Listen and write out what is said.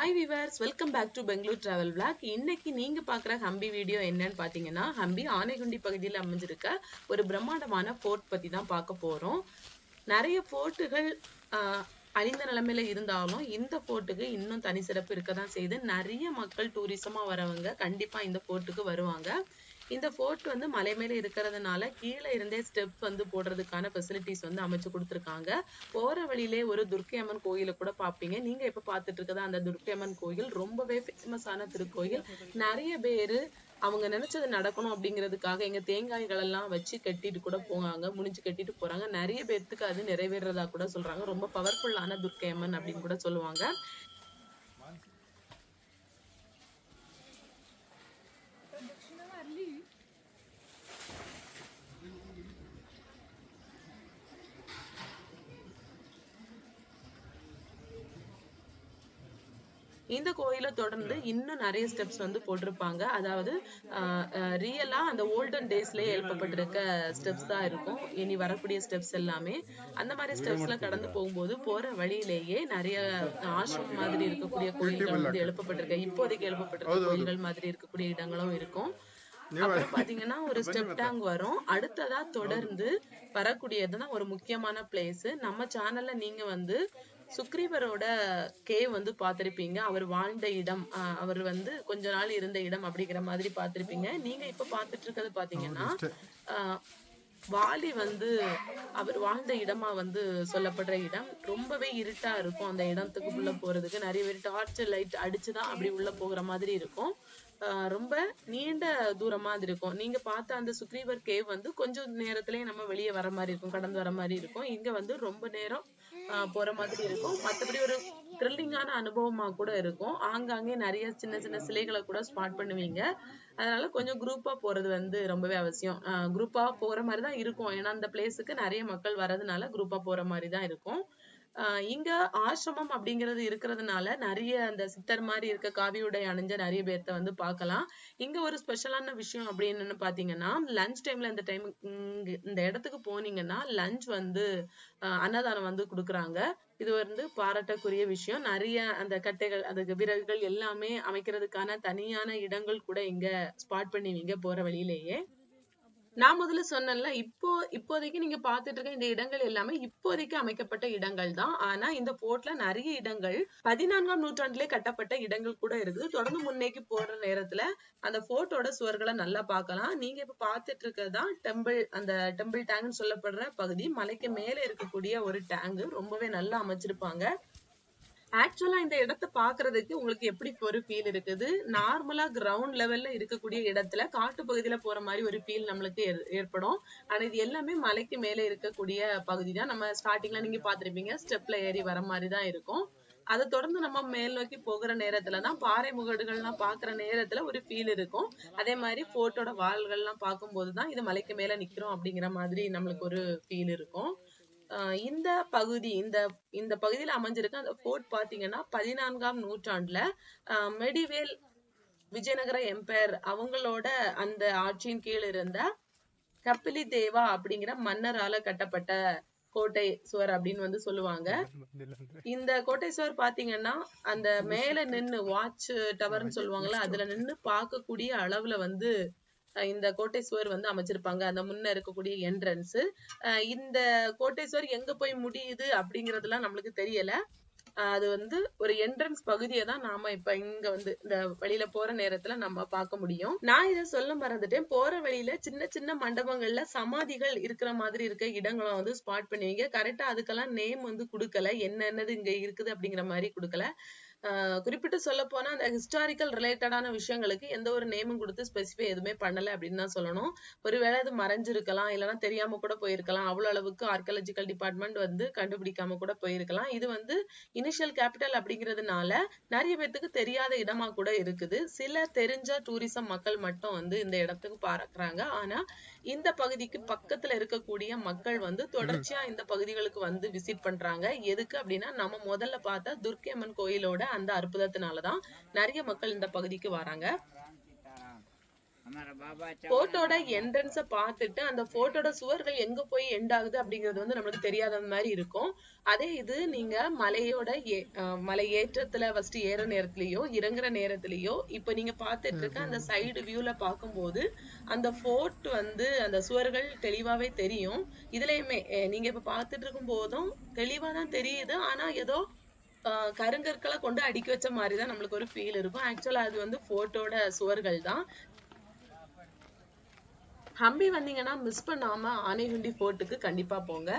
Hi viewers, welcome back to Bangalore Travel Vlog. இன்னைக்கு நீங்க பார்க்குற ஹம்பி வீடியோ என்னன்னு பார்த்தீங்கன்னா, ஹம்பி ஆனைகுண்டி பகுதியில் அமைஞ்சிருக்க ஒரு பிரம்மாண்டமான ஃபோர்ட் பத்தி தான் பார்க்க போறோம். நிறைய ஃபோர்ட்டுகள் அழிந்த நிலைமையில இருந்தாலும் இந்த ஃபோர்ட்டுக்கு இன்னும் தனி சிறப்பு இருக்க தான் செய்யுது. நிறைய மக்கள் டூரிசமா வரவங்க கண்டிப்பா இந்த ஃபோர்ட்டுக்கு வருவாங்க. இந்த ஃபோர்ட் வந்து மலை மேல இருக்கிறதுனால கீழே இருந்தே ஸ்டெப் வந்து போடுறதுக்கான ஃபெசிலிட்டிஸ் வந்து அமைச்சு கொடுத்துருக்காங்க. போற வழியிலே ஒரு துர்க்கை அம்மன் கோயிலை கூட பார்ப்பீங்க. நீங்க இப்ப பார்த்துட்டு இருக்கதா அந்த துர்க்கை அம்மன் கோயில் ரொம்பவே ஃபேமஸான திருக்கோயில். நிறைய பேரு அவங்க நினைச்சது நடக்கணும் அப்படிங்கிறதுக்காக எங்க தேங்காய்கள் எல்லாம் வச்சு கட்டிட்டு கூட போவாங்க, முடிஞ்சு கட்டிட்டு போறாங்க. நிறைய பேர்த்துக்கு அது நிறைவேறதா கூட சொல்றாங்க. ரொம்ப பவர்ஃபுல்லான துர்க்கை அம்மன் அப்படின்னு கூட சொல்லுவாங்க. இந்த கோயிலை தொடர்ந்து இன்னும் நிறைய ஸ்டெப்ஸ் வந்து போட்டிருப்பாங்க. அதாவது ரியலா அந்த ஓல்டன் டேஸ்லயே எழுப்பப்பட்டிருக்க ஸ்டெப்ஸ் தான் இருக்கும் இனி வரக்கூடிய ஸ்டெப்ஸ் எல்லாமே. அந்த மாதிரி ஸ்டெப்ஸ் எல்லாம் கடந்து போகும்போது போற வழியிலேயே நிறைய ஆசிரமம் மாதிரி இருக்கக்கூடிய கோயில்கள் வந்து எழுப்பப்பட்டிருக்க, இப்போதைக்கு எழுப்பப்பட்டிருக்க கோயில்கள் மாதிரி இருக்கக்கூடிய இடங்களும் இருக்கும். அப்புறம் பாத்தீங்கன்னா ஒரு ஸ்டெப் டேங்க் வரும். அடுத்ததா தொடர்ந்து வரக்கூடியதுதான் ஒரு முக்கியமான பிளேஸ். நம்ம சேனல்ல நீங்க வந்து சுக்ரீவரோட கேவ் வந்து பார்த்திருப்பீங்க. அவர் வாழ்ந்த இடம், அவர் வந்து கொஞ்ச நாள் இருந்த இடம் அப்படிங்கிற மாதிரி பார்த்திருப்பீங்க. நீங்க இப்ப பார்த்துட்டு இருக்கிறது பாத்தீங்கன்னா வாலி வந்து அவர் வாழ்ந்த இடமா வந்து சொல்லப்படுற இடம். ரொம்பவே இருட்டா இருக்கும். அந்த இடத்துக்கு உள்ள போறதுக்கு நிறைய பேர் டார்ச் லைட் அடிச்சுதான் அப்படி உள்ள போகிற மாதிரி இருக்கும். ரொம்ப நீண்ட தூரமா இருக்கும். நீங்க பார்த்த அந்த சுக்ரீவர் கேவ் வந்து கொஞ்சம் நேரத்திலேயே நம்ம வெளியே வர மாதிரி இருக்கும், கடந்து வர மாதிரி இருக்கும். இங்க வந்து ரொம்ப நேரம் போற மாதிரி இருக்கும். மற்றபடி ஒரு த்ரில்லிங்கான அனுபவமா கூட இருக்கும். ஆங்காங்கே நிறைய சின்ன சின்ன சிலைகளை கூட ஸ்பாட் பண்ணுவீங்க. அதனால கொஞ்சம் குரூப்பா போறது வந்து ரொம்பவே அவசியம். குரூப்பா போற மாதிரி தான் இருக்கும். ஏன்னா அந்த பிளேஸுக்கு நிறைய மக்கள் வர்றதுனால குரூப்பா போற மாதிரி தான் இருக்கும். இங்க ஆசிரமம் அப்படிங்கிறது இருக்கிறதுனால நிறைய அந்த சித்தர் மாதிரி இருக்க காவி உடை அணிஞ்ச நிறைய பேர்த்த வந்து பார்க்கலாம். இங்க ஒரு ஸ்பெஷலான விஷயம் அப்படின்னு பாத்தீங்கன்னா, லஞ்ச் டைம்ல இந்த இடத்துக்கு போனீங்கன்னா லஞ்ச் வந்து அன்னதானம் வந்து கொடுக்குறாங்க. இது வந்து பாராட்டக்குரிய விஷயம். நிறைய அந்த கட்டைகள், அந்த விறகுகள் எல்லாமே அமைக்கிறதுக்கான தனியான இடங்கள் கூட இங்க ஸ்பாட் பண்ணுவீங்க போற வழியிலேயே. நான் முதல்ல சொன்னேன்ல, இப்போதைக்கு நீங்க பார்த்துட்டு இருக்க இந்த இடங்கள் எல்லாமே இப்போதைக்கு அமைக்கப்பட்ட இடங்கள் தான். ஆனா இந்த போர்ட்ல நிறைய இடங்கள் 14ஆம் நூற்றாண்டிலே கட்டப்பட்ட இடங்கள் கூட இருக்குது. தொடர்ந்து முன்னேக்கி போற நேரத்துல அந்த போர்ட்டோட சுவர்களை நல்லா பார்க்கலாம். நீங்க இப்ப பார்த்துட்டு இருக்கிறதுதான் டெம்பிள், அந்த டெம்பிள் டேங்க்னு சொல்லப்படுற பகுதி. மலைக்கு மேல இருக்கக்கூடிய ஒரு டேங்க் ரொம்பவே நல்லா அமைச்சிருப்பாங்க. ஆக்சுவலா இந்த இடத்த பாக்குறதுக்கு உங்களுக்கு எப்படி ஒரு ஃபீல் இருக்குது? நார்மலா கிரவுண்ட் லெவல்ல இருக்கக்கூடிய இடத்துல காட்டு பகுதியில போற மாதிரி ஒரு ஃபீல் நம்மளுக்கு ஏற்படும். ஆனா இது எல்லாமே மலைக்கு மேல இருக்கக்கூடிய பகுதி தான். நம்ம ஸ்டார்டிங்ல நீங்க பாத்திருப்பீங்க, ஸ்டெப்ல ஏறி வர மாதிரி தான் இருக்கும். அதை தொடர்ந்து நம்ம மேல் நோக்கி போகிற நேரத்துலதான் பாறை முகடுகள்லாம் பாக்குற நேரத்துல ஒரு ஃபீல் இருக்கும். அதே மாதிரி போர்ட்டோட வால்கள்லாம் பார்க்கும்போதுதான் இது மலைக்கு மேல நிக்கிறோம் அப்படிங்கிற மாதிரி நம்மளுக்கு ஒரு ஃபீல் இருக்கும். இந்த பகுதி, இந்த பகுதியில அமைஞ்சிருக்க அந்த போர்ட் பாத்தீங்கன்னா 14ஆம் நூற்றாண்டுல மெடிவேல் விஜயநகர எம்பையர் அவங்களோட அந்த ஆட்சியின் கீழ் இருந்த கப்பிலி தேவா அப்படிங்கிற மன்னரால கட்டப்பட்ட கோட்டை சுவர் அப்படின்னு வந்து சொல்லுவாங்க. இந்த கோட்டை சுவர் பாத்தீங்கன்னா அந்த மேல நின்னு வாட்ச் டவர்னு சொல்லுவாங்கல்ல, அதுல நின்னு பார்க்கக்கூடிய அளவுல வந்து இந்த கோட்டை சுவர் வந்து அமைச்சிருப்பாங்க. அந்த முன்ன இருக்கக்கூடிய என்ட்ரன்ஸ். இந்த கோட்டை சுவர் எங்க போய் முடியுது அப்படிங்கறதுலாம் நம்மளுக்கு தெரியல. அது வந்து ஒரு என்ட்ரன்ஸ் பகுதியை தான் நாம இப்ப இங்க வந்து இந்த வழியில போற நேரத்துல நம்ம பார்க்க முடியும். நான் இதை சொல்ல மறந்துட்டேன். போற வழியில சின்ன சின்ன மண்டபங்கள்ல சமாதிகள் இருக்கிற மாதிரி இருக்க இடங்களை வந்து ஸ்பாட் பண்ணுவீங்க. கரெக்டா அதுக்கெல்லாம் நேம் வந்து கொடுக்கல, என்னென்னது இங்க இருக்குது அப்படிங்கிற மாதிரி கொடுக்கல. குறிப்பிட்டு சொல்ல போனா அந்த ஹிஸ்டாரிக்கல் ரிலேட்டடான விஷயங்களுக்கு எந்த ஒரு நேமும் கொடுத்து ஸ்பெசிஃபை எதுவுமே பண்ணல அப்படின்னு தான் சொல்லணும். ஒருவேளை அது மறைஞ்சிருக்கலாம், இல்லைன்னா தெரியாம கூட போயிருக்கலாம். அவ்வளவு அளவுக்கு ஆர்கியாலஜிக்கல் டிபார்ட்மெண்ட் வந்து கண்டுபிடிக்காம கூட போயிருக்கலாம். இது வந்து இனிஷியல் கேபிட்டல் அப்படிங்கிறதுனால நிறைய பேத்துக்கு தெரியாத இடமா கூட இருக்குது. சில தெரிஞ்ச டூரிசம் மக்கள் மட்டும் வந்து இந்த இடத்துக்கு பார்க்கறாங்க. ஆனா இந்த பகுதிக்கு பக்கத்துல இருக்கக்கூடிய மக்கள் வந்து தொடர்ச்சியா இந்த பகுதிகளுக்கு வந்து விசிட் பண்றாங்க. எதுக்கு அப்படின்னா நம்ம முதல்ல பார்த்த துர்க்கை அம்மன் கோயிலோட அந்த அற்புதத்தினாலதான் நிறைய மக்கள் இந்த பகுதிக்கு வராங்க. போர்ட்டோட என்ட்ரன்ஸ பார்த்துட்டு அந்த போர்ட்டோட சுவர்கள் எங்க போய் எண்ட் ஆகுது அப்படிங்கிறது வந்து நம்மளுக்கு தெரியாத மாதிரி இருக்கும். அதே இது நீங்க மலையோட மலை ஏற்றத்துல ஃபர்ஸ்ட் ஏற நேரத்திலயோ இறங்குற நேரத்திலயோ இப்ப நீங்க பார்த்துட்டு இருக்க அந்த சைடு வியூல பார்க்கும்போது அந்த ஃபோர்ட் வந்து அந்த சுவர்கள் தெளிவாவே தெரியும். இதுலயுமே நீங்க இப்ப பார்த்துட்டு இருக்கும் போதும் தெளிவா தான் தெரியுது. ஆனா ஏதோ கருங்கற்களை கொண்டு அடுக்கி வச்ச மாதிரிதான் நம்மளுக்கு ஒரு ஃபீல் இருக்கும். ஆக்சுவலா அது வந்து ஃபோர்ட்டோட சுவர்கள் தான். ஹம்பி வந்தீங்கன்னா மிஸ் பண்ணாம ஆனைகுண்டி ஃபோர்ட்டுக்கு கண்டிப்பா போங்க.